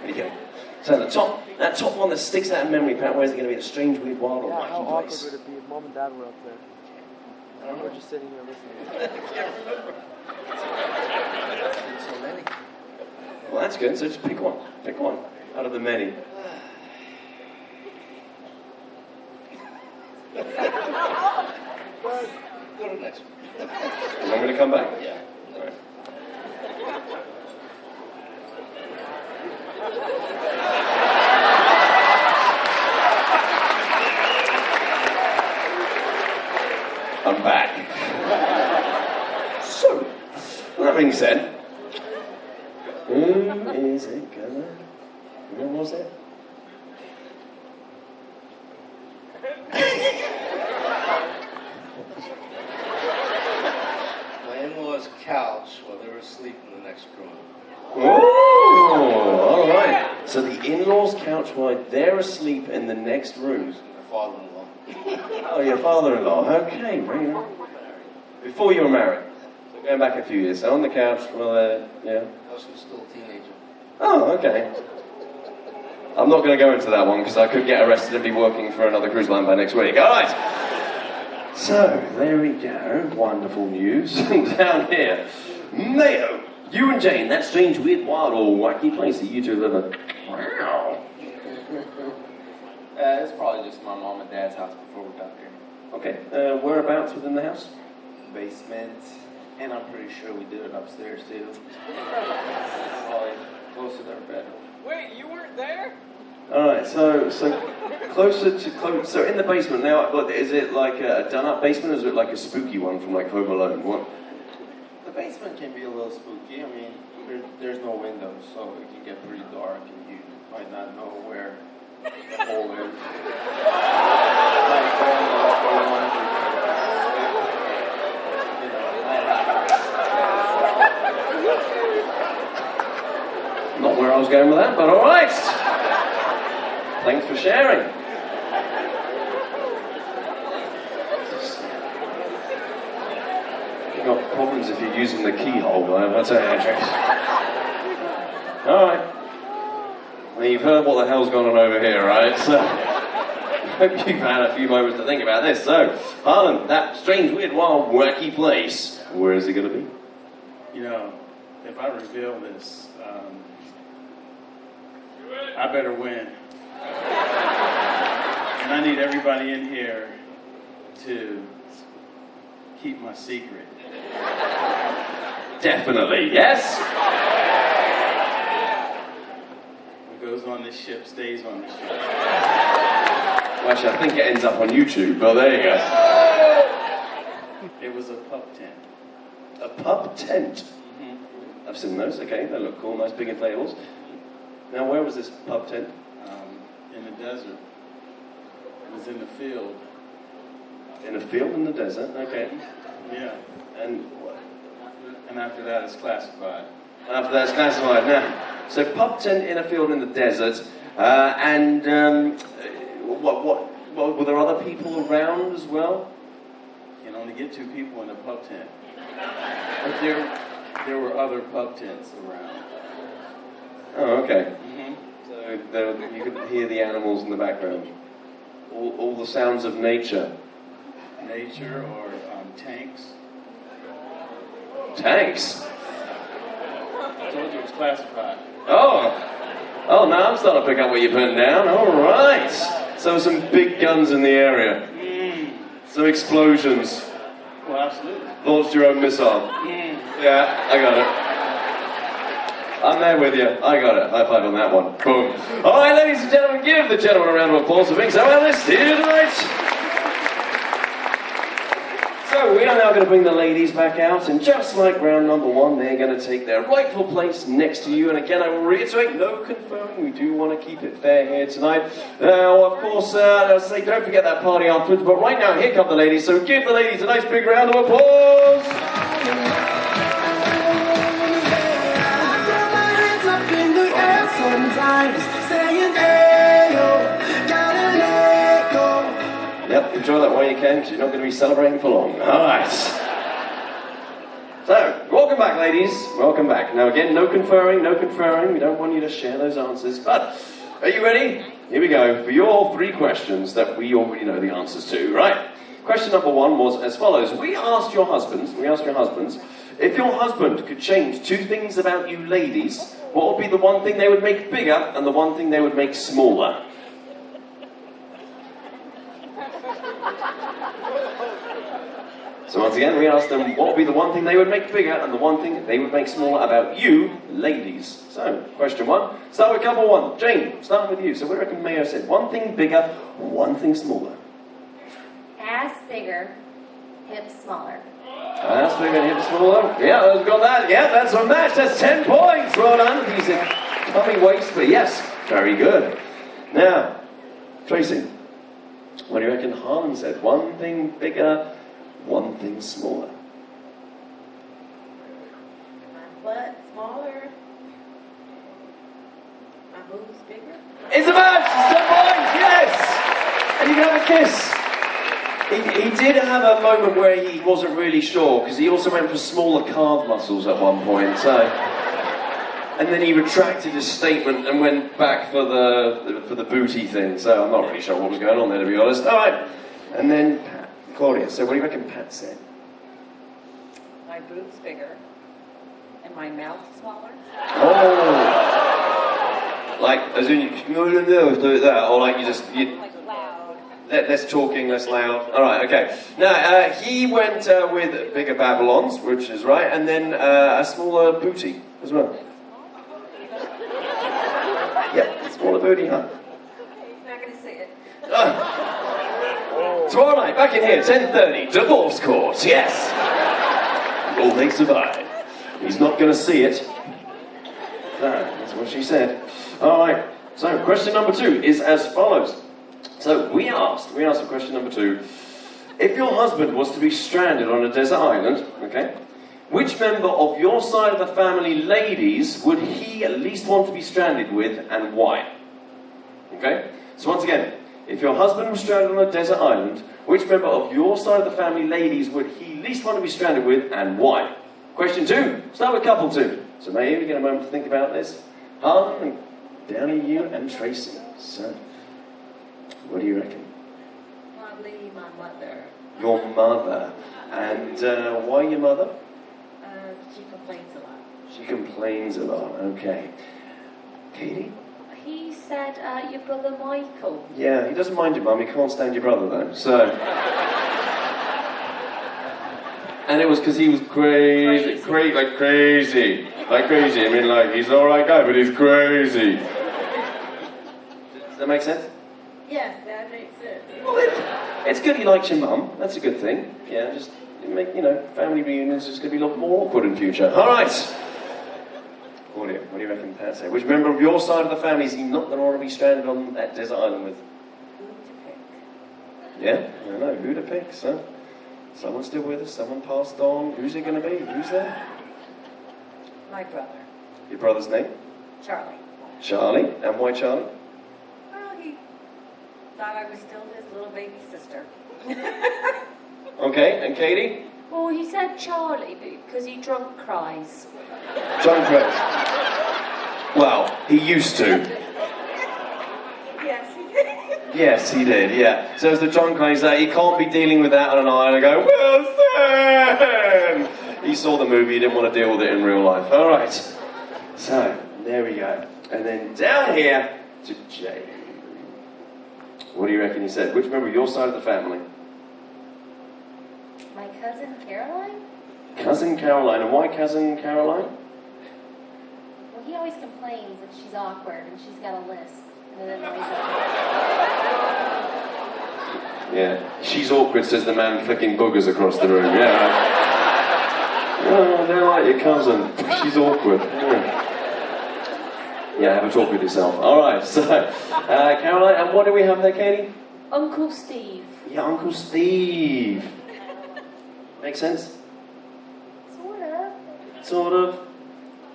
There you go. So that top one that sticks out in memory, Pat, where's it going to be? A strange, weird, wild, or wacky How awkward place? would it be if Mom and Dad were up there? We're just sitting here listening. So many. Well, that's good. So just pick one. Pick one out of the many. Go to the next one. You want me to come back? Yeah. All right. being said, who is it gonna? Who was it? My in-laws' couch while they were asleep in the next room. Oh, all right. So the in-laws' couch while they're asleep in the next room. My father-in-law. Oh, your father-in-law. Okay, very nice. Before you were married. So going back a few years. So on the couch, well, yeah. I was still a teenager. Oh, okay. I'm not going to go into that one because I could get arrested and be working for another cruise line by next week. All right. So, there we go. Wonderful news. Down here. Mayo, you and Jane, that strange, weird, wild, or wacky place that you two live in. Wow. It's probably just my mom and dad's house before we got here. Okay, whereabouts within the house? Basement, and I'm pretty sure we did it upstairs too. Probably close to their bedroom. Wait, you weren't there? All right, so closer to close. So in the basement now, what, is it like a done-up basement, or is it like a spooky one from like Home Alone? What? The basement can be a little spooky. I mean, there's no windows, so it can get pretty dark, and you might not know where the hole is. Like going off the laundry. You know, Not where I was going with that, but all right. Thanks for sharing. You've got problems if you're using the keyhole, though, that's it. All right. Well, you've heard what the hell's gone on over here, right? So, I hope you've had a few moments to think about this. So, Harlan, that strange, weird, wild, wacky place, where is it going to be? You know, if I reveal this, I better win. And I need everybody in here to keep my secret. Definitely, yes? What goes on this ship stays on this ship. Well, actually, I think it ends up on YouTube, but there you go. It was a pup tent. A pub tent. Mm-hmm. I've seen those, okay, they look cool, nice big inflatables. Now, where was this pub tent? In the desert. It was in the field. In a field in the desert, okay. Yeah. And And after that, it's classified. after that's classified now. So pub tent in a field in the desert, what were there other people around as well? You can only get 2 people in a pub tent. But there were other pub tents around. Oh, okay. Mm-hmm. So you could hear the animals in the background. All the sounds of nature. Nature or tanks. Tanks? I told you it was classified. Oh, now I'm starting to pick up what you're putting down. All right. So some big guns in the area. Some explosions. Well, absolutely. Launched your own missile. Yeah, I got it. I'm there with you. I got it. High five on that one. Boom. All right, ladies and gentlemen, give the gentleman a round of applause for being so honest here tonight. So we are now going to bring the ladies back out, and just like round number 1, they're going to take their rightful place next to you. And again, I will reiterate, no confirming. We do want to keep it fair here tonight. Now, of course, I'll say don't forget that party afterwards. But right now, here come the ladies. So give the ladies a nice big round of applause. Yep, enjoy that while you can, because you're not going to be celebrating for long. All right. So, welcome back, ladies. Welcome back. Now, again, no conferring, no conferring. We don't want you to share those answers. But, are you ready? Here we go for your 3 questions that we already know the answers to. Right. Question number 1 was as follows. We asked your husbands, if your husband could change 2 things about you ladies, what would be the one thing they would make bigger and the one thing they would make smaller? So once again, we asked them what would be the one thing they would make bigger and the one thing they would make smaller about you, ladies. So, question 1. Start with couple 1. Jane, starting with you. So what do you reckon Mayo said? One thing bigger, one thing smaller. Ass bigger, hips smaller. That's bigger and hip smaller. Yeah, we've got that. Yeah, that's a match. That's 10 points. Well done. He's a tummy waist, but yes, very good. Now, Tracy, what do you reckon Harlan said? One thing bigger, one thing smaller. My butt smaller. My boobs bigger. It's a match! It's 10 points! Yes! And you can have a kiss. He did have a moment where he wasn't really sure, because he also went for smaller calf muscles at one point, so... And then he retracted his statement and went back for the booty thing, so I'm not really sure what was going on there, to be honest. All right. And then Pat, Claudia, so what do you reckon Pat said? My boobs bigger. And my mouth smaller. Oh! Like, as in, do that, or like you just... Like loud. Less talking, less loud. All right, okay. Now, he went with bigger Babylons, which is right, and then a smaller booty as well. Yep, smaller booty, huh? He's not going to see it. Tomorrow night, back in here, 10:30, divorce court, yes. Will they survive? He's not going to see it. No, that's what she said. All right, so question number 2 is as follows. So we asked for question number 2, if your husband was to be stranded on a desert island, okay, which member of your side of the family, ladies, would he at least want to be stranded with, and why? Okay? So once again, if your husband was stranded on a desert island, which member of your side of the family, ladies, would he least want to be stranded with, and why? Question 2. Start with couple 2. So maybe we get a moment to think about this. Harlan, and Downey, you and Tracy. So, what do you reckon? Probably my mother. Your mother. And why your mother? She complains a lot. She complains a lot, okay. Katie? He said your brother Michael. Yeah, he doesn't mind your mum, he can't stand your brother though, so... And it was because he was crazy. I mean, like, he's an alright guy, but he's crazy. Does that make sense? Yes, that makes sense. Well, it's good he likes your mum, that's a good thing. Yeah, just make, family reunions is going to be a lot more awkward in future. Alright! Claudia, what do you reckon Pat said? Which member of your side of the family is he not going to want to be stranded on that desert island with? Who to pick? Yeah, I don't know, who to pick, so... Someone's still with us, someone passed on. Who's it going to be? Who's there? My brother. Your brother's name? Charlie. Charlie. And why Charlie? Well, he thought I was still his little baby sister. Okay, and Katie? Well, he said Charlie because he drunk cries. John Craig. Well, he used to. Yes, he did. Yes, he did, yeah. So as the John Craig's that he can't be dealing with that on an island and go, Wilson! He saw the movie, he didn't want to deal with it in real life. Alright. So, there we go. And then down here to Jay. What do you reckon he said? Which member of your side of the family? My cousin Caroline? Cousin Caroline. And why Cousin Caroline? Well, he always complains that she's awkward and she's got a list. And it annoys him. Yeah. She's awkward, says the man flicking boogers across the room. Yeah. Oh, they're like your cousin. She's awkward. Yeah, have a talk with yourself. Alright, so, Caroline, and what do we have there, Katie? Uncle Steve. Yeah, Uncle Steve. Make sense? Sort of. Sort of.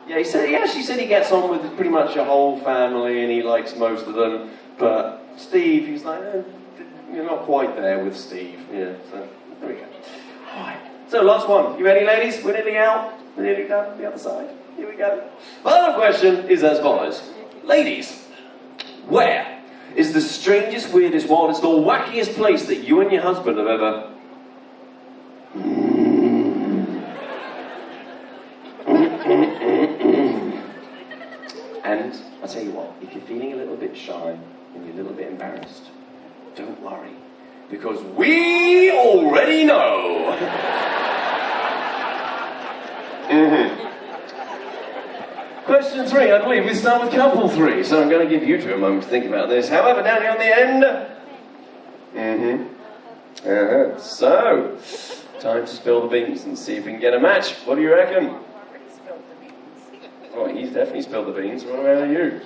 Yeah, she said he gets on with pretty much your whole family and he likes most of them. But Steve, he's like, you're not quite there with Steve. Yeah, so there we go. Alright, so last one. You ready, ladies? We're nearly out. We're nearly down the other side. Here we go. Final question is as follows. Ladies, where is the strangest, weirdest, wildest, or wackiest place that you and your husband have ever... And I'll tell you what, if you're feeling a little bit shy and you're a little bit embarrassed, don't worry, because we already know. Question 3, I believe we start with couple 3, so I'm going to give you 2 a moment to think about this. However, down here on the end, So, time to spill the beans and see if we can get a match. What do you reckon? Already spilled the beans. Oh, he's definitely spilled the beans. What about you?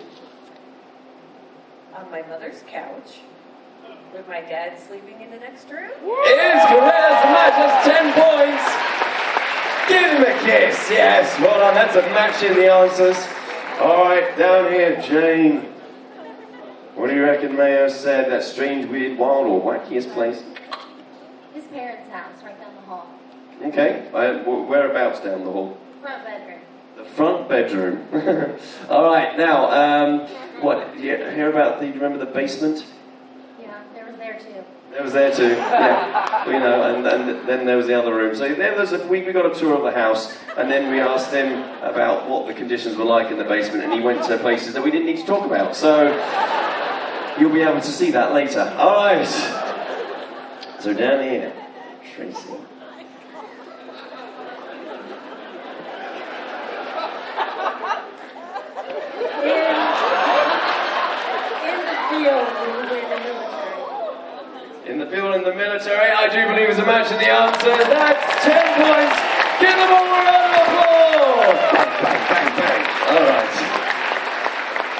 On my mother's couch, with my dad sleeping in the next room. It is correct. That's the match. That's 10 points. Give him a kiss. Yes, well done. That's a match in the answers. All right, down here, Jane. What do you reckon Mayo said? That strange, weird, wild, or wackiest place? His parents' house, right down the hall. Okay. Whereabouts down the hall? Front bedroom. The front bedroom. All right. Now, what? You hear about the? Do you remember the basement? Yeah, there was there too. It was there too, yeah. You know, and then there was the other room. So we got a tour of the house, and then we asked him about what the conditions were like in the basement, and he went to places that we didn't need to talk about. So you'll be able to see that later. All right. So down here, Tracy. In the field, in the military, I do believe is a match in the answers. That's 10 points. Give them all a round of applause. Bang, bang, bang. All right.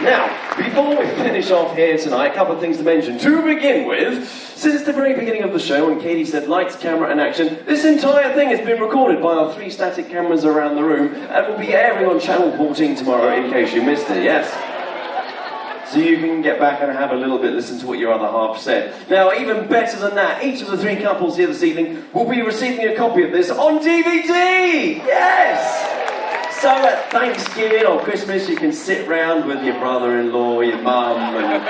Now, before we finish off here tonight, a couple of things to mention. To begin with, since the very beginning of the show, when Katie said lights, camera, and action, this entire thing has been recorded by our 3 static cameras around the room and will be airing on Channel 14 tomorrow in case you missed it, yes? So you can get back and have a little bit, listen to what your other half said. Now, even better than that, each of the 3 couples here this evening will be receiving a copy of this on DVD! Yes! So at Thanksgiving or Christmas, you can sit round with your brother-in-law, your mum, and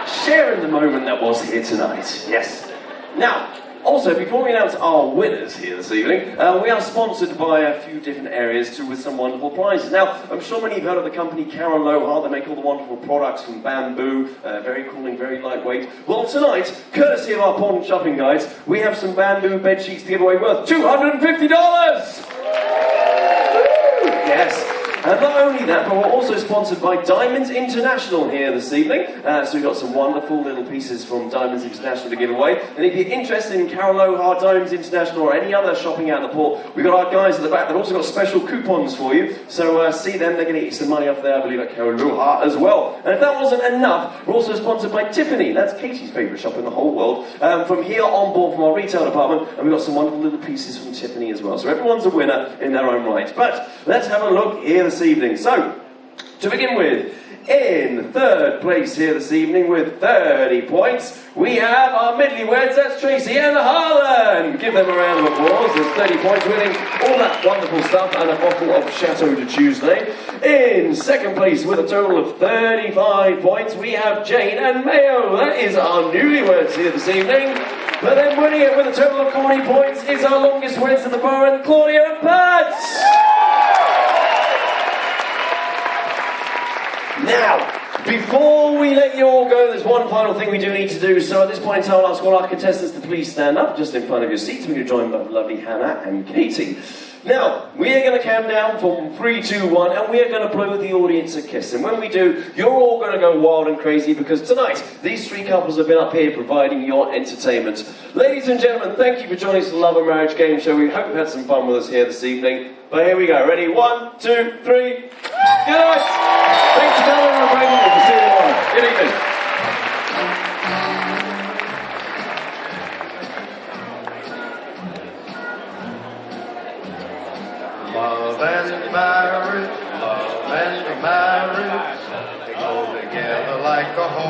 share in the moment that was here tonight. Yes. Now, also, before we announce our winners here this evening, we are sponsored by a few different areas with some wonderful prizes. Now, I'm sure many of you have heard of the company Carol Lohar. They make all the wonderful products from bamboo, very cooling, very lightweight. Well, tonight, courtesy of our pawn shopping guides, we have some bamboo bed sheets to give away worth $250! Yes. And not only that, but we're also sponsored by Diamonds International here this evening. So we've got some wonderful little pieces from Diamonds International to give away. And if you're interested in Carol Lohar, Diamonds International, or any other shopping out in the port, we've got our guys at the back that also got special coupons for you. So see them, they're going to get you some money off there, I believe, at Carol Lohar as well. And if that wasn't enough, we're also sponsored by Tiffany. That's Katie's favourite shop in the whole world. From here on board from our retail department, and we've got some wonderful little pieces from Tiffany as well. So everyone's a winner in their own right. But let's have a look here this evening. So, to begin with, in 3rd place here this evening with 30 points, we have our Midley-weds, that's Tracy and Harlan. Give them a round of applause. There's 30 points, winning all that wonderful stuff and a bottle of Chateau de Tuesday. In 2nd place with a total of 35 points, we have Jane and Mayo. That is our newlyweds here this evening. But then winning it with a total of 40 points is our longest weds at the bar, and Claudia and Pat. Now, before we let you all go, there's one final thing we do need to do. So at this point in time, I'll ask all our contestants to please stand up just in front of your seats. We're going to join by lovely Hannah and Katie. Now, we are going to count down from 3, 2, 1, and we are going to blow the audience a kiss. And when we do, you're all going to go wild and crazy because tonight, these 3 couples have been up here providing your entertainment. Ladies and gentlemen, thank you for joining us for the Love and Marriage Game Show. We hope you've had some fun with us here this evening. But here we go. Ready? 1, 2, 3. Good night. Thanks for coming and bringing me. We'll see you tomorrow. Good evening. Love and marriage, they go together like a horse.